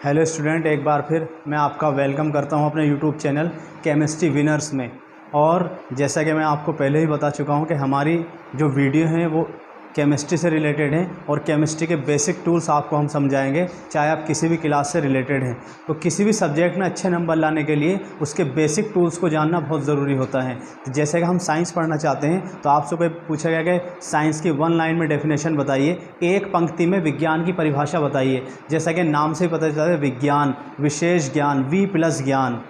Hello student, एक बार फिर मैं आपका वेलकम करता हूं अपने यूट्यूब चैनल केमिस्ट्री विनर्स में। और जैसा कि मैं आपको पहले ही बता चुका हूं कि हमारी जो वीडियो हैं वो केमिस्ट्री से रिलेटेड हैं और केमिस्ट्री के बेसिक टूल्स आपको हम समझाएंगे, चाहे आप किसी भी क्लास से रिलेटेड हैं। तो किसी भी सब्जेक्ट में अच्छे नंबर लाने के लिए उसके बेसिक टूल्स को जानना बहुत ज़रूरी होता है। तो जैसे कि हम साइंस पढ़ना चाहते हैं तो आपसे कोई पूछा गया कि साइंस की 1 लाइन में डेफिनेशन बताइए, एक पंक्ति में विज्ञान की परिभाषा बताइए। जैसा कि नाम से ही पता चलता है, विज्ञान, विशेष ज्ञान, वी प्लस ज्ञान,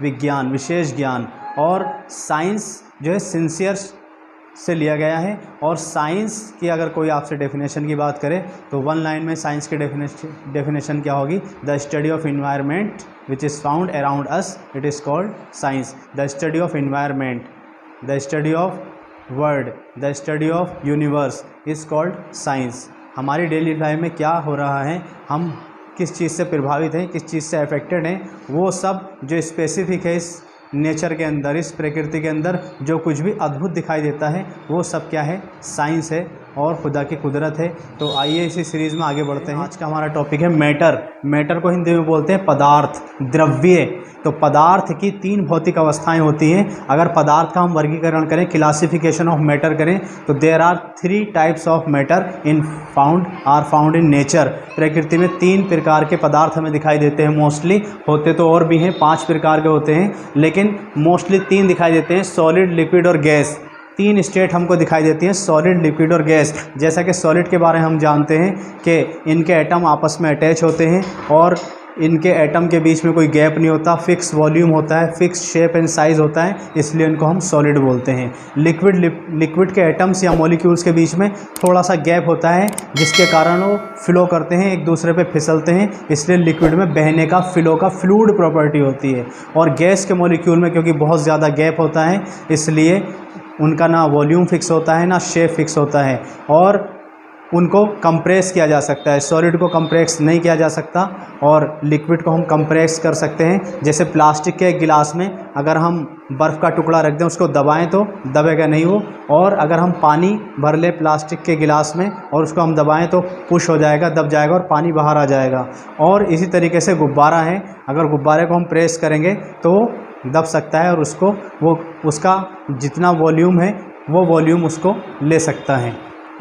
विज्ञान, विशेष ज्ञान। और साइंस जो है सिंसियर से लिया गया है। और साइंस की अगर कोई आपसे डेफिनेशन की बात करे तो 1 लाइन में साइंस की डेफिनेशन क्या होगी? The study of environment which is found around us, it is called science. The study of environment, the study of world, the study of universe is called science. हमारी daily life में क्या हो रहा है, हम किस चीज़ से प्रभावित हैं, किस चीज़ से अफेक्टेड हैं, वो सब जो स्पेसिफिक है इस नेचर के अंदर, इस प्रकृति के अंदर जो कुछ भी अद्भुत दिखाई देता है वो सब क्या है? साइंस है और खुदा की कुदरत है। तो आइए इसी सीरीज़ में आगे बढ़ते हैं। आज का हमारा टॉपिक है मैटर। मैटर को हिंदी में बोलते हैं पदार्थ, द्रव्य। तो पदार्थ की 3 भौतिक अवस्थाएं होती हैं। अगर पदार्थ का हम वर्गीकरण करें, क्लासिफिकेशन ऑफ मैटर करें, तो there are 3 types of matter found in nature. प्रकृति में 3 प्रकार के पदार्थ हमें दिखाई देते हैं। मोस्टली होते तो और भी हैं, 5 प्रकार के होते हैं, लेकिन मोस्टली 3 दिखाई देते हैं, सॉलिड, लिक्विड और गैस। 3 स्टेट हमको दिखाई देती हैं, सॉलिड, लिक्विड और गैस। जैसा कि सॉलिड के बारे में हम जानते हैं कि इनके एटम आपस में अटैच होते हैं और इनके एटम के बीच में कोई गैप नहीं होता, फिक्स वॉल्यूम होता है, फिक्स शेप एंड साइज़ होता है, इसलिए इनको हम सॉलिड बोलते हैं। लिक्विड के एटम्स या मॉलिक्यूल्स के बीच में थोड़ा सा गैप होता है, जिसके कारण वो फ्लो करते हैं, एक दूसरे पे फिसलते हैं, इसलिए लिक्विड में बहने का, फ्लो का, फ्लूइड प्रॉपर्टी होती है। और गैस के मॉलिक्यूल में क्योंकि बहुत ज़्यादा गैप होता है, इसलिए उनका ना वॉल्यूम फिक्स होता है ना शेप फिक्स होता है, और उनको कंप्रेस किया जा सकता है। सॉलिड को कंप्रेस नहीं किया जा सकता और लिक्विड को हम कंप्रेस कर सकते हैं। जैसे प्लास्टिक के गिलास में अगर हम बर्फ़ का टुकड़ा रख दें, उसको दबाएं तो दबेगा नहीं वो, और अगर हम पानी भर ले प्लास्टिक के गिलास में और उसको हम दबाएं तो पुश हो जाएगा, दब जाएगा और पानी बाहर आ जाएगा। और इसी तरीके से गुब्बारा है, अगर गुब्बारे को हम प्रेस करेंगे तो दब सकता है और उसका जितना वॉल्यूम है वो वॉल्यूम उसको ले सकता है,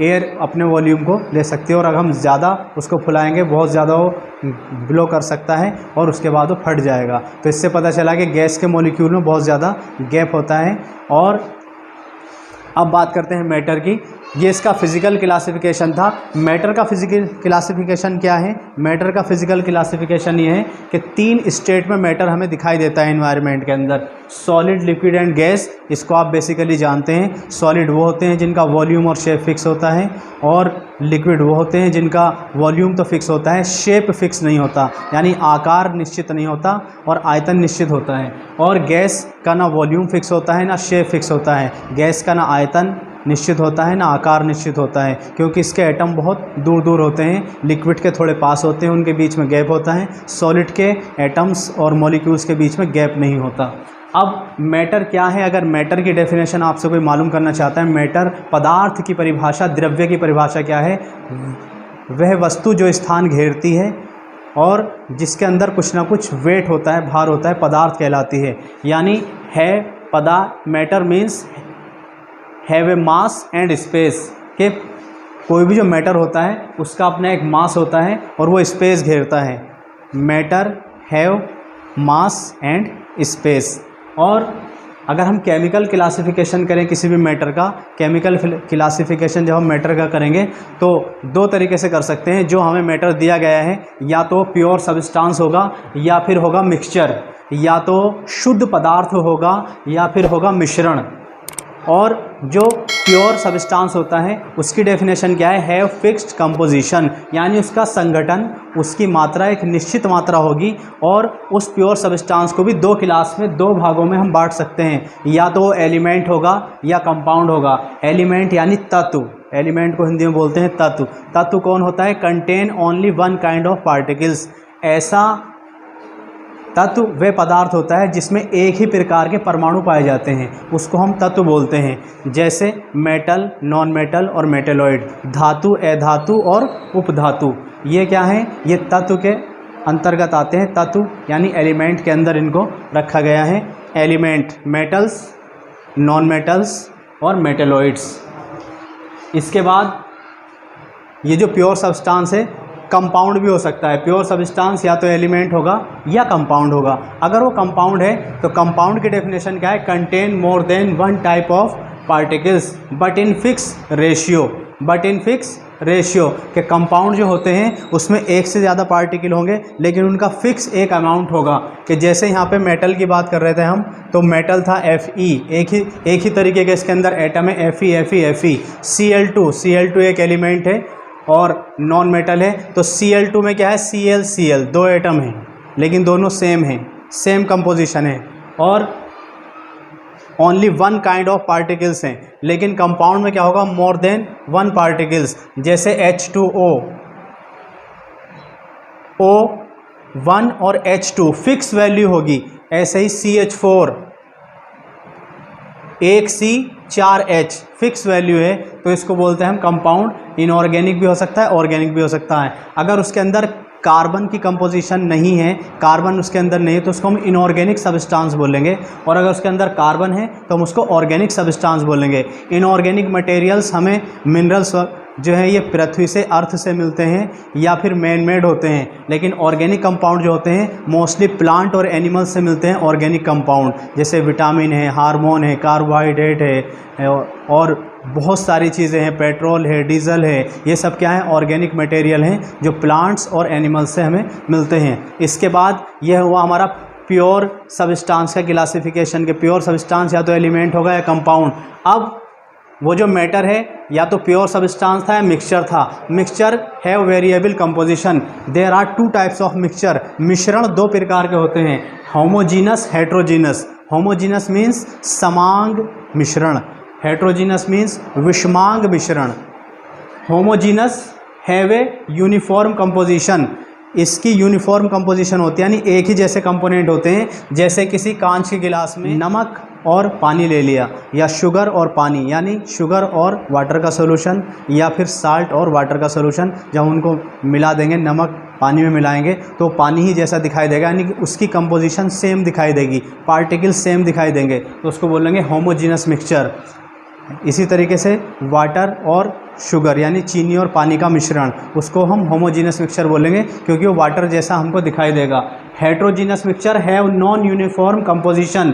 एयर अपने वॉल्यूम को ले सकती है। और अगर हम ज़्यादा उसको फुलाएंगे, बहुत ज़्यादा वो ब्लो कर सकता है और उसके बाद वो फट जाएगा। तो इससे पता चला कि गैस के मॉलिक्यूल में बहुत ज़्यादा गैप होता है। और अब बात करते हैं मैटर की। ये इसका फिज़िकल क्लासिफिकेशन था। मैटर का फिज़िकल क्लासिफिकेशन क्या है? मैटर का फिज़िकल क्लासिफिकेशन ये है कि 3 स्टेट में मैटर हमें दिखाई देता है एनवायरनमेंट के अंदर, सॉलिड, लिक्विड एंड गैस। इसको आप बेसिकली जानते हैं। सॉलिड वो होते हैं जिनका वॉल्यूम और शेप फिक्स होता है, और लिक्विड वो होते हैं जिनका वॉल्यूम तो फिक्स होता है, शेप फिक्स नहीं होता, यानी आकार निश्चित नहीं होता और आयतन निश्चित होता है। और गैस का ना वॉल्यूम फिक्स होता है ना शेप फिक्स होता है। गैस का ना आयतन निश्चित होता है ना आकार निश्चित होता है, क्योंकि इसके एटम बहुत दूर दूर होते हैं। लिक्विड के थोड़े पास होते हैं, उनके बीच में गैप होता है। सॉलिड के एटम्स और मॉलिक्यूल्स के बीच में गैप नहीं होता। अब मैटर क्या है? अगर मैटर की डेफिनेशन आपसे कोई मालूम करना चाहता है, मैटर पदार्थ की परिभाषा, द्रव्य की परिभाषा क्या है? वह वस्तु जो स्थान घेरती है और जिसके अंदर कुछ ना कुछ वेट होता है, भार होता है, पदार्थ कहलाती है। यानी matter means have a mass and space. के कोई भी जो मैटर होता है उसका अपना एक मास होता है और वो स्पेस घेरता है। Matter have mass and space. और अगर हम केमिकल क्लासिफिकेशन करें किसी भी मैटर का, केमिकल क्लासिफिकेशन जब हम मैटर का करेंगे तो 2 तरीके से कर सकते हैं। जो हमें मैटर दिया गया है, या तो प्योर सब्सटेंस होगा या फिर होगा मिक्सचर, या तो शुद्ध पदार्थ होगा या फिर होगा मिश्रण। और जो प्योर सब्सटेंस होता है उसकी डेफिनेशन क्या है? हैव फिक्स्ड कंपोजिशन, यानी उसका संगठन, उसकी मात्रा एक निश्चित मात्रा होगी। और उस प्योर सब्सटेंस को भी 2 क्लास में, 2 भागों में हम बांट सकते हैं, या तो एलिमेंट होगा या कंपाउंड होगा। एलिमेंट यानी तत्व, एलिमेंट को हिंदी में बोलते हैं तत्व। तत्व कौन होता है? Contain only 1 kind of particles. ऐसा तत्व वह पदार्थ होता है जिसमें एक ही प्रकार के परमाणु पाए जाते हैं, उसको हम तत्व बोलते हैं। जैसे मेटल, नॉन मेटल और मेटेलॉइड, धातु, अधातु और उपधातु। ये क्या है? ये तत्व के अंतर्गत आते हैं, तत्व यानी एलिमेंट के अंदर इनको रखा गया है। एलिमेंट मेटल्स, नॉन मेटल्स और मेटेलॉइड्स। इसके बाद ये जो प्योर सब्सटेंस है, कंपाउंड भी हो सकता है। प्योर सब्सटेंस या तो एलिमेंट होगा या कंपाउंड होगा। अगर वो कंपाउंड है तो कंपाउंड की डेफिनेशन क्या है? Contain more than one type of particles but in fix ratio. But in fix ratio के कंपाउंड जो होते हैं उसमें एक से ज़्यादा पार्टिकल होंगे, लेकिन उनका फिक्स एक अमाउंट होगा। कि जैसे यहाँ पे मेटल की बात कर रहे थे हम, तो मेटल था Fe, एक ही तरीके के इसके अंदर एटम है Fe। Cl2 एक एलिमेंट है और नॉन मेटल है। तो Cl2 में क्या है? Cl, दो एटम हैं लेकिन दोनों सेम हैं, सेम कंपोजिशन है और only one kind of particles हैं। लेकिन कंपाउंड में क्या होगा? More than one particles. जैसे H2O, O1 और H2 फिक्स वैल्यू होगी। ऐसे ही CH4, 1C 4H fix value है, तो इसको बोलते हैं हम कंपाउंड। इनऑर्गेनिक भी हो सकता है, ऑर्गेनिक भी हो सकता है। अगर उसके अंदर कार्बन की कंपोजिशन नहीं है, कार्बन उसके अंदर नहीं है, तो उसको हम इनऑर्गेनिक सब्सटेंस बोलेंगे। और अगर उसके अंदर कार्बन है तो हम उसको ऑर्गेनिक सब्सटेंस बोलेंगे। इनऑर्गेनिक मटेरियल्स हमें मिनरल्स जो है ये पृथ्वी से, अर्थ से मिलते हैं या फिर मैन मेड होते हैं। लेकिन ऑर्गेनिक कंपाउंड जो होते हैं मोस्टली प्लांट और एनिमल से मिलते हैं। ऑर्गेनिक कंपाउंड जैसे विटामिन है, हार्मोन है, कार्बोहाइड्रेट है और बहुत सारी चीज़ें हैं, पेट्रोल है, डीजल है, ये सब क्या है? ऑर्गेनिक मटेरियल हैं जो प्लांट्स और एनिमल्स से हमें मिलते हैं। इसके बाद यह हुआ हमारा प्योर सब्सटेंस का क्लासिफिकेशन के प्योर सब्सटेंस या तो एलिमेंट होगा या कंपाउंड। अब वो जो मैटर है या तो प्योर सब्सटेंस था या मिक्सचर था। मिक्सचर है variable composition. There are two types of mixture. मिश्रण दो प्रकार के होते हैं, होमोजीनस, हेट्रोजीनस। होमोजीनस मीन्स समांग मिश्रण, हेट्रोजीनस मीन्स विषमांग मिश्रण। Homogeneous have a uniform composition, इसकी यूनिफॉर्म कंपोजिशन होती है, यानी एक ही जैसे कंपोनेंट होते हैं। जैसे किसी कांच के गिलास में नमक और पानी ले लिया, या शुगर और पानी, यानी शुगर और वाटर का सोल्यूशन, या फिर साल्ट और वाटर का सोल्यूशन। जब उनको मिला देंगे, नमक पानी में मिलाएंगे तो पानी ही जैसा दिखाई देगा, यानी कि उसकी कंपोजिशन सेम दिखाई देगी, पार्टिकल सेम दिखाई देंगे, तो उसको बोलेंगे होमोजीनस मिक्सचर। इसी तरीके से वाटर और शुगर यानी चीनी और पानी का मिश्रण, उसको हम होमोजीनस मिक्सचर बोलेंगे क्योंकि वो वाटर जैसा हमको दिखाई देगा। Heterogeneous mixture have non uniform composition.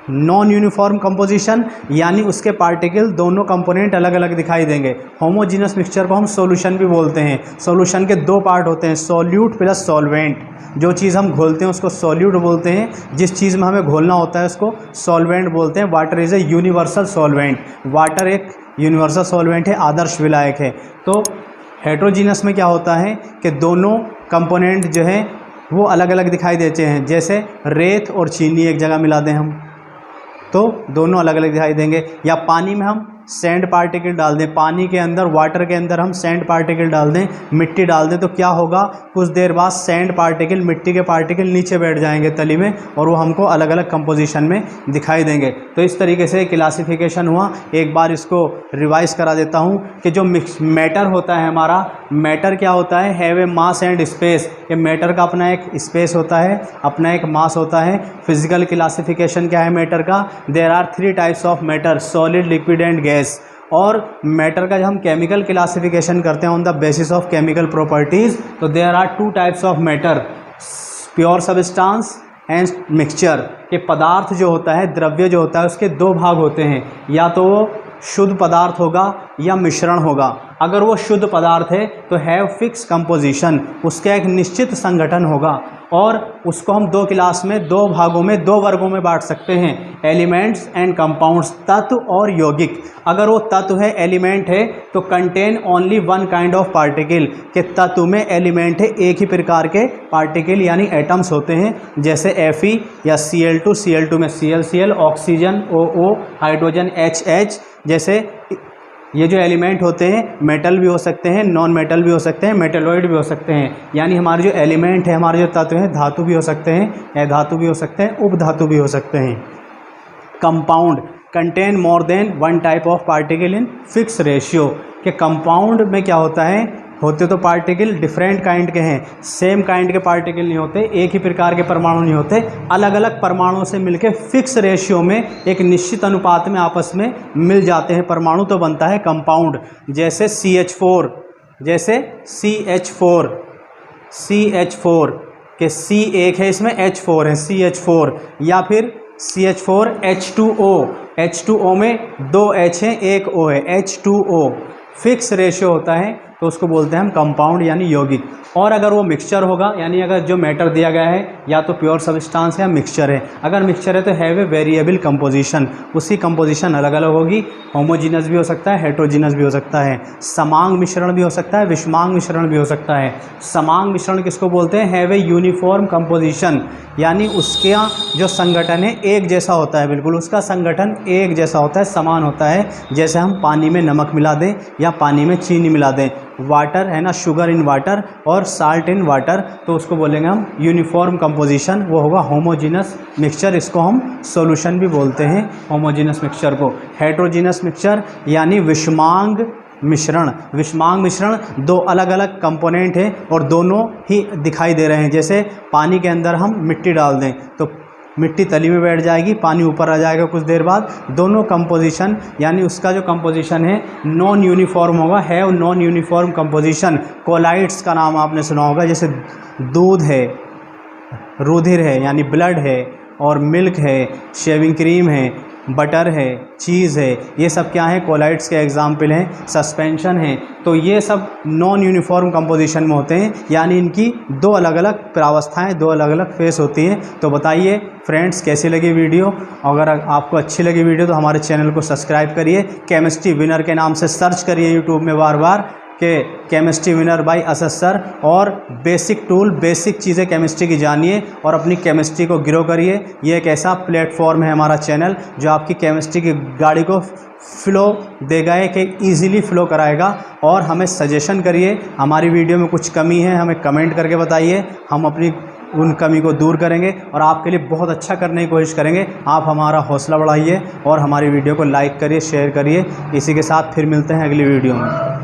Non uniform composition यानी उसके पार्टिकल दोनों कंपोनेंट अलग अलग दिखाई देंगे। होमोजीनस मिक्सचर को हम सॉल्यूशन भी बोलते हैं। सॉल्यूशन के दो पार्ट होते हैं, सॉल्यूट प्लस सॉल्वेंट। जो चीज़ हम घोलते हैं उसको सॉल्यूट बोलते हैं, जिस चीज़ में हमें घोलना होता है उसको सॉल्वेंट बोलते हैं। Water is a universal solvent. Water एक यूनिवर्सल सॉल्वेंट है, आदर्श विलायक है। तो हेट्रोजीनस में क्या होता है कि दोनों कंपोनेंट जो है वो अलग अलग दिखाई देते हैं। जैसे रेत और चीनी एक जगह मिला दें हम तो दोनों अलग अलग दिखाई देंगे। या पानी में हम सैंड पार्टिकल डाल दें, पानी के अंदर, वाटर के अंदर हम सैंड पार्टिकल डाल दें, मिट्टी डाल दें, तो क्या होगा? कुछ देर बाद सैंड पार्टिकल, मिट्टी के पार्टिकल नीचे बैठ जाएंगे तली में और वो हमको अलग अलग कंपोजिशन में दिखाई देंगे। तो इस तरीके से क्लासिफिकेशन हुआ। एक बार इसको रिवाइज करा देता हूँ कि जो मैटर होता है हमारा, मैटर क्या होता है? Have a mass and space. ये मैटर का अपना एक स्पेस होता है, अपना एक मास होता है। फिजिकल क्लासिफिकेशन क्या है मैटर का? There are 3 types of matter, solid, liquid and gas. और मैटर का जब हम केमिकल क्लासिफिकेशन करते हैं on the basis of chemical properties, तो there are 2 types of matter, pure substance and mixture. के पदार्थ जो होता है, द्रव्य जो होता है, उसके 2 भाग होते हैं, या तो वो शुद्ध पदार्थ होगा या मिश्रण होगा। अगर वो शुद्ध पदार्थ है तो हैव फिक्स कंपोजिशन, उसका एक निश्चित संगठन होगा और उसको हम 2 क्लास में, 2 भागों में, 2 वर्गों में बांट सकते हैं, एलिमेंट्स एंड कंपाउंड्स, तत्व और यौगिक। अगर वो तत्व है, एलिमेंट है, तो contain only one kind of particle. के तत्व में एलिमेंट है, एक ही प्रकार के पार्टिकल यानी एटम्स होते हैं। जैसे Fe या Cl2 में Cl, oxygen OO, hydrogen HH। जैसे ये जो एलिमेंट होते हैं मेटल भी हो सकते हैं, नॉन मेटल भी हो सकते हैं, मेटेलॉइड भी हो सकते हैं। यानी हमारे जो एलिमेंट है, हमारे जो तत्व हैं, धातु भी हो सकते हैं, अधातु भी हो सकते हैं, उपधातु भी हो सकते हैं। Compound contain more than one type of particle in fix ratio. के कंपाउंड में क्या होता है होते तो पार्टिकल डिफरेंट काइंड के हैं, सेम काइंड के पार्टिकल नहीं होते, एक ही प्रकार के परमाणु नहीं होते, अलग अलग परमाणुओं से मिलकर फिक्स रेशियो में एक निश्चित अनुपात में आपस में मिल जाते हैं परमाणु, तो बनता है कंपाउंड। जैसे CH4, जैसे CH4 के C एक है, इसमें H4 है, CH4, या फिर CH4 H2O में 2 H हैं, 1 O है, H2O फिक्स रेशियो होता है, तो उसको बोलते हैं हम कंपाउंड यानी यौगिक। और अगर वो मिक्सचर होगा, यानी अगर जो मैटर दिया गया है या तो प्योर सब्सटेंस है या मिक्सचर है, अगर मिक्सचर है तो हैव ए वेरिएबल कंपोजिशन, उसकी कंपोजिशन अलग अलग होगी, होमोजीनस भी हो सकता है, हेट्रोजीनस भी हो सकता है, समांग मिश्रण भी हो सकता है, विषमांग मिश्रण भी हो सकता है। समांग मिश्रण किसको बोलते हैं? हैव ए यूनिफॉर्म कंपोजिशन, यानी उसका जो संगठन है एक जैसा होता है, बिल्कुल उसका संगठन एक जैसा होता है, समान होता है। जैसे हम पानी में नमक मिला दें या पानी में चीनी मिला दें, वाटर है ना, शुगर इन वाटर और साल्ट इन वाटर, तो उसको बोलेंगे हम यूनिफॉर्म कंपोजिशन, वो होगा होमोजीनस मिक्सचर। इसको हम सॉल्यूशन भी बोलते हैं होमोजीनस मिक्सचर को। हेट्रोजीनस मिक्सचर यानी विषमांग मिश्रण। विषमांग मिश्रण दो अलग अलग कंपोनेंट हैं और दोनों ही दिखाई दे रहे हैं। जैसे पानी के अंदर हम मिट्टी डाल दें तो मिट्टी तली में बैठ जाएगी, पानी ऊपर आ जाएगा कुछ देर बाद, दोनों कंपोजिशन यानी उसका जो कंपोजिशन है नॉन यूनिफॉर्म होगा, have non uniform composition. Colloids का नाम आपने सुना होगा, जैसे दूध है, रुधिर है यानी ब्लड है, और मिल्क है, शेविंग क्रीम है, बटर है, चीज़ है, ये सब क्या है? कोलाइड्स के एग्जाम्पल हैं। सस्पेंशन है, तो ये सब नॉन यूनिफॉर्म कंपोजिशन में होते हैं, यानी इनकी दो अलग अलग प्रावस्थाएं, दो अलग अलग फेस होती हैं। तो बताइए फ्रेंड्स कैसी लगी वीडियो? अगर आपको अच्छी लगी वीडियो तो हमारे चैनल को सब्सक्राइब करिए, केमिस्ट्री विनर के नाम से सर्च करिए यूट्यूब में बार बार के केमिस्ट्री विनर बाय असस सर, और बेसिक टूल, बेसिक चीज़ें केमिस्ट्री की जानिए और अपनी केमिस्ट्री को ग्रो करिए। ये एक ऐसा प्लेटफॉर्म है हमारा चैनल जो आपकी केमिस्ट्री की गाड़ी को फ्लो देगा, कि ईज़िली फ्लो कराएगा। और हमें सजेशन करिए, हमारी वीडियो में कुछ कमी है हमें कमेंट करके बताइए, हम अपनी उन कमी को दूर करेंगे और आपके लिए बहुत अच्छा करने की कोशिश करेंगे। आप हमारा हौसला बढ़ाइए और हमारी वीडियो को लाइक करिए, शेयर करिए। इसी के साथ फिर मिलते हैं अगली वीडियो में।